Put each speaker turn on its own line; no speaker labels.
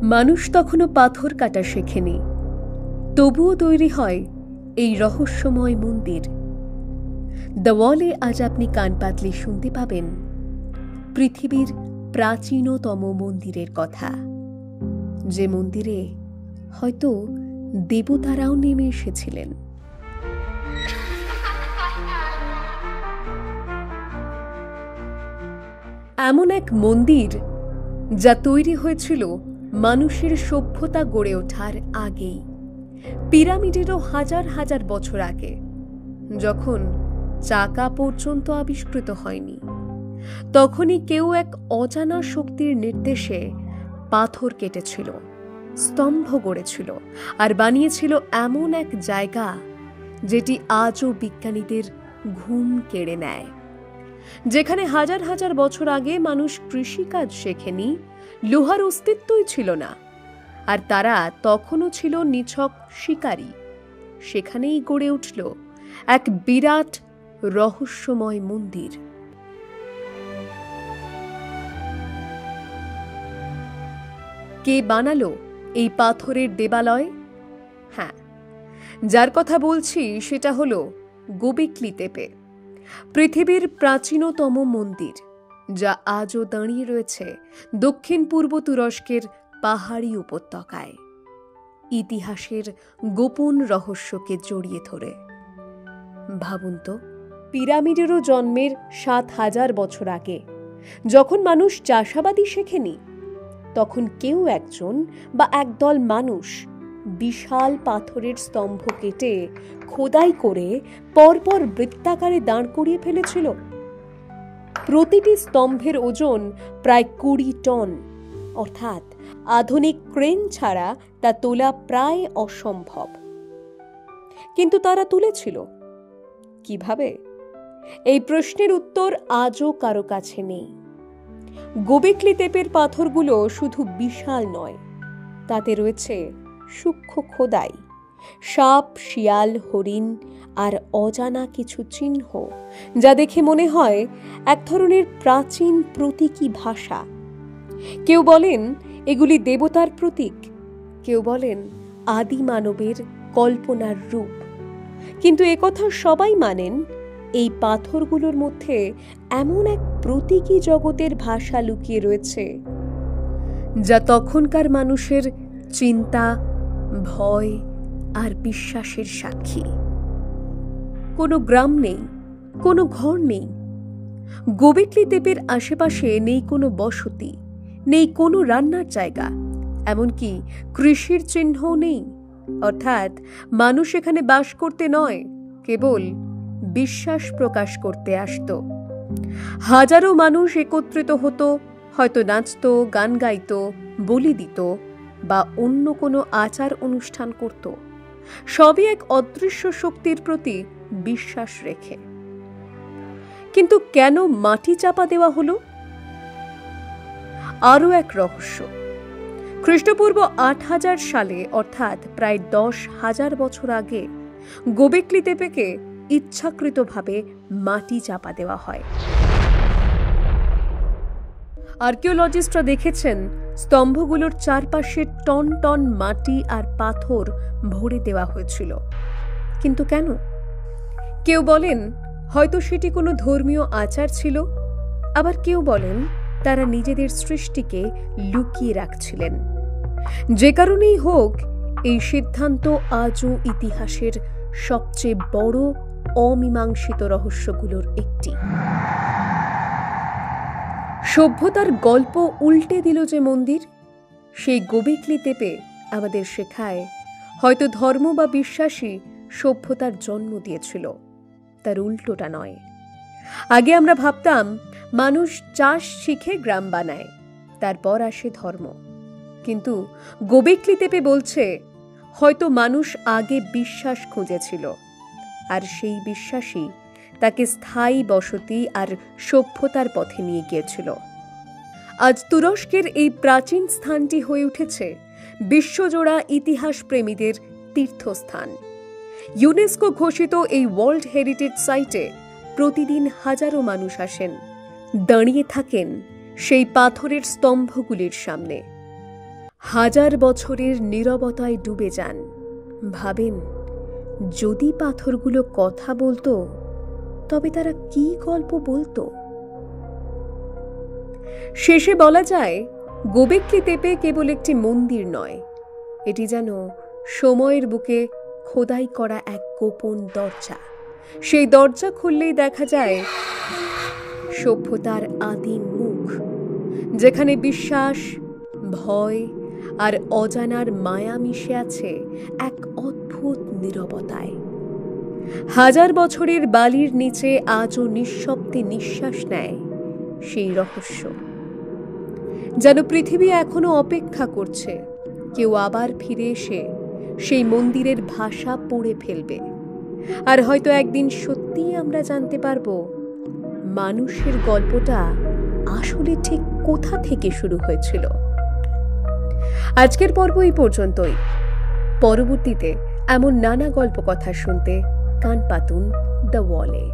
মানুষ তখনও পাথর কাটা শেখেনি, তবুও তৈরি হয় এই রহস্যময় মন্দির। দ্য ওয়ালে আজ আপনি কান পাতলে শুনতে পাবেন পৃথিবীর প্রাচীনতম মন্দিরের কথা, যে মন্দিরে হয়তো দেবতারাও নেমে এসেছিলেন। এমন এক মন্দির যা তৈরি হয়েছিল মানুষের সভ্যতা গড়ে ওঠার আগেই, পিরামিডেরও হাজার হাজার বছর আগে, যখন চাকা পর্যন্ত আবিষ্কৃত হয়নি। তখনই কেউ এক অজানা শক্তির নির্দেশে পাথর কেটেছিল, স্তম্ভ গড়েছিল আর বানিয়েছিল এমন এক জায়গা যেটি আজও বিজ্ঞানীদের ঘুম কেড়ে নেয়। যেখানে হাজার হাজার বছর আগে মানুষ কৃষিকাজ শেখেনি, লোহার অস্তিত্বই ছিল না, আর তারা তখনও ছিল নিছক শিকারী, সেখানেই গড়ে উঠল এক বিরাট রহস্যময় মন্দির। কে বানালো এই পাথরের দেবালয়? হ্যাঁ, যার কথা বলছি সেটা হলো গোবেকলি তেপে, পৃথিবীর প্রাচীনতম মন্দির, যা আজও দাঁড়িয়ে রয়েছে দক্ষিণ পূর্ব তুরস্কের পাহাড়ি উপত্যকায়, ইতিহাসের গোপন রহস্যকে জড়িয়ে ধরে। ভাবুন তো, পিরামিডেরও জন্মের ৭,০০০ বছর আগে, যখন মানুষ চাষাবাদী শেখেনি, তখন কেউ একজন বা একদল মানুষ বিশাল পাথরের স্তম্ভ কেটে খোদাই করে পরপর বৃত্তাকারে দাঁড় করিয়ে ফেলেছিল। প্রতিটি স্তম্ভের ওজন প্রায় ২০ টন, অর্থাৎ আধুনিক ক্রেন ছাড়া তা তোলা প্রায় অসম্ভব। কিন্তু তারা তুলেছিল কিভাবে? এই প্রশ্নের উত্তর আজও কারো কাছে নেই। গোবেকলি তেপের পাথরগুলো শুধু বিশাল নয়, তাতে রয়েছে সূক্ষ্ম খোদাই, সাপ, শিয়াল, হরিণ আর অজানা কিছু চিহ্ন, যা দেখে মনে হয় এক ধরনের প্রাচীন প্রতীকী ভাষা। কেউ বলেন এগুলি দেবতার প্রতীক, কেউ বলেন আদি মানবের কল্পনার রূপ। কিন্তু একথা সবাই মানেন, এই পাথরগুলোর মধ্যে এমন এক প্রতীকী জগতের ভাষা লুকিয়ে রয়েছে, যা তখনকার মানুষের চিন্তা, ভয় আর বিশ্বাসের সাক্ষী। কোনো গ্রাম নেই, কোনো ঘর নেই, গোবেকলি তেপের আশেপাশে নেই কোনো বসতি, নেই কোনো রান্নার জায়গা, এমনকি কৃষির চিহ্নও নেই। অর্থাৎ মানুষ এখানে বাস করতে নয়, কেবল বিশ্বাস প্রকাশ করতে আসত। হাজারো মানুষ একত্রিত হতো, হয়তো নাচত, গান গাইত, বলি দিত বা অন্য কোনো আচার অনুষ্ঠান করত, সবই এক অদৃশ্য শক্তির প্রতি বিশ্বাস রেখে। কিন্তু কেন মাটি চাপা দেওয়া হলো? আরও এক রহস্য। খ্রিস্টপূর্ব ৮,০০০ সালে, অর্থাৎ প্রায় ১০,০০০ বছর আগে, গোবেকলি তেপেকে ইচ্ছাকৃতভাবে মাটি চাপা দেওয়া হয়। আর্কিওলজিস্টরা দেখেছেন স্তম্ভগুলোর চারপাশে টন টন মাটি আর পাথর ভরে দেওয়া হয়েছিল। কিন্তু কেন? কেউ বলেন হয়তো সেটি কোনো ধর্মীয় আচার ছিল, আবার কেউ বলেন তারা নিজেদের সৃষ্টিকে লুকিয়ে রাখছিলেন। যে কারণেই হোক, এই সিদ্ধান্ত আজও ইতিহাসের সবচেয়ে বড় অমীমাংসিত রহস্যগুলোর একটি। সভ্যতার গল্প উল্টে দিল যে মন্দির, সেই গোবেকলি তেপে আমাদের শেখায় হয়তো ধর্ম বা বিশ্বাসই সভ্যতার জন্ম দিয়েছিল, তার উল্টোটা নয়। আগে আমরা ভাবতাম মানুষ চাষ শিখে গ্রাম বানায়, তারপর আসে ধর্ম। কিন্তু গোবেকলি তেপে বলছে হয়তো মানুষ আগে বিশ্বাস খুঁজেছিল, আর সেই বিশ্বাসই তাকে স্থায়ী বসতি আর সভ্যতার পথে নিয়ে গিয়েছিল। আজ তুরস্কের এই প্রাচীন স্থানটি হয়ে উঠেছে বিশ্বজোড়া ইতিহাস প্রেমীদের তীর্থস্থান। ইউনেস্কো ঘোষিত এই ওয়ার্ল্ড হেরিটেজ সাইটে প্রতিদিন হাজারো মানুষ আসেন, দাঁড়িয়ে থাকেন সেই পাথরের স্তম্ভগুলির সামনে। হাজার বছরের নীরবতায় ডুবে যান। ভাবেন, যদি পাথরগুলো কথা বলতো তবে তারা কি গল্প বলতো। শেষে বলা যায়, গোবেকলি তেপে কেবল একটি মন্দির নয়, এটি যেন সময়ের বুকে খোদাই করা এক গোপন দরজা। সেই দরজা খুললেই দেখা যায় সভ্যতার আদিম মুখ, যেখানে বিশ্বাস, ভয় আর অজানার মায়া মিশে আছে এক অদ্ভুত নীরবতায়। হাজার বছরের বালির নিচে আজও নিঃশব্দে নিঃশ্বাস নেয় সেই রহস্য, যেন পৃথিবী এখনো অপেক্ষা করছে কেউ আবার ফিরে এসে সেই মন্দিরের ভাষা পড়ে ফেলবে। আর হয়তো একদিন সত্যিই আমরা জানতে পারবো মানুষের গল্পটা আসলে ঠিক কোথা থেকে শুরু হয়েছিল। আজকের পর্ব এই পর্যন্তই। পরবর্তীতে এমন নানা গল্প কথা শুনতে কান পাতুন দ্য ওয়ালে।